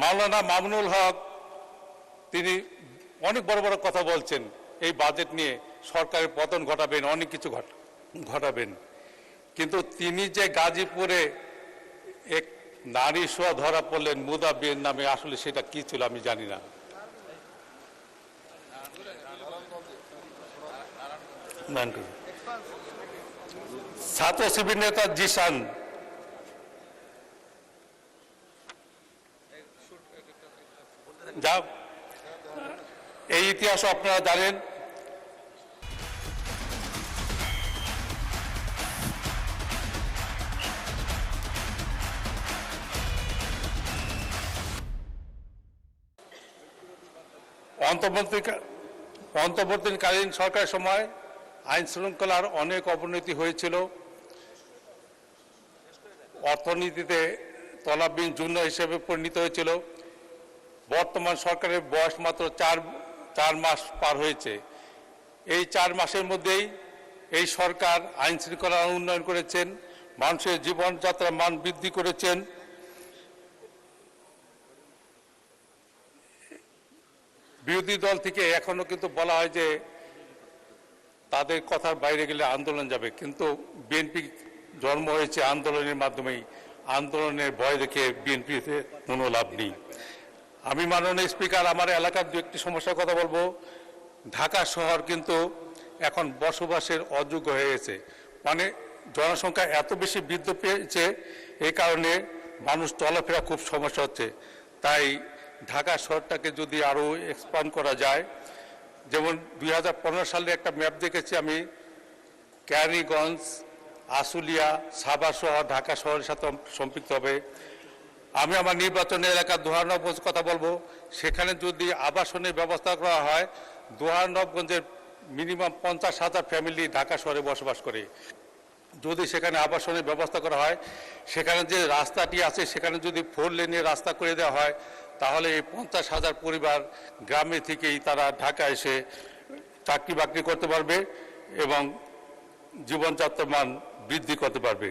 মাওলানা মামুনুল হক তিনি অনেক বড় বড় কথা বলছেন এই বাজেট নিয়ে, সরকারের পতন ঘটাবেন, অনেক কিছু ঘটাবেন, কিন্তু তিনি যে গাজীপুরে এক নারী শোয়া ধরা পড়লেন মুদাবির নামে, আসলে সেটা কি ছিল আমি জানি না। ছাত্র শিবির নেতা জিসান যা এই ইতিহাস আপনারা জানেন। অন্তর্বর্তীকালীন সরকারের সময় আইন শৃঙ্খলার অনেক অবনতি হয়েছিল, অর্থনীতিতে তলাবিহীন যুদ্ধ হিসেবে পরিণত হয়েছিল। বর্তমান সরকারের বয়স মাত্র চার মাস পার হয়েছে। এই 4 মাসের মধ্যেই এই সরকার আইন শৃঙ্খলার উন্নয়ন করেছেন, মানুষের জীবনযাত্রার মান বৃদ্ধি করেছেন। বিরোধী দল থেকে এখনো কিন্তু বলা হয় যে তাদের কথার বাইরে গেলে আন্দোলন যাবে, কিন্তু বিএনপি জন্ম হয়েছে আন্দোলনের মাধ্যমেই। আন্দোলনের ভয় দেখে বিএনপিতে কোনো লাভ নেই। আমি মাননীয় স্পিকার আমার এলাকার দু একটি সমস্যার কথা বলবো। ঢাকা শহর কিন্তু এখন বসবাসের অযোগ্য হয়ে গেছে, মানে জনসংখ্যা এত বেশি বৃদ্ধি পেয়েছে, এই কারণে মানুষ চলাফেরা খুব সমস্যা হচ্ছে। তাই ঢাকা শহরটাকে যদি আরও এক্সপান্ড করা যায়, যেমন 2015 সালে একটা ম্যাপ দেখেছি আমি, কেরানীগঞ্জ, আশুলিয়া, সাভার শহর ঢাকা শহরের সাথে সম্পৃক্ত হবে। আমি আমার নির্বাচনী এলাকা দোহারনবগঞ্জ কথা বলবো, সেখানে যদি আবাসনের ব্যবস্থা করা হয়, দোহারনবগঞ্জের মিনিমাম 50,000 ফ্যামিলি ঢাকা শহরে বসবাস করে। যদি সেখানে আবাসনের ব্যবস্থা করা হয়, সেখানে যে রাস্তাটি আছে সেখানে যদি 4 লেনের রাস্তা করে দেওয়া হয়, তাহলে এই 50,000 পরিবার গ্রামে থেকেই তারা ঢাকা এসে চাকরি বাকরি করতে পারবে এবং জীবনযাত্রার মান বৃদ্ধি করতে পারবে।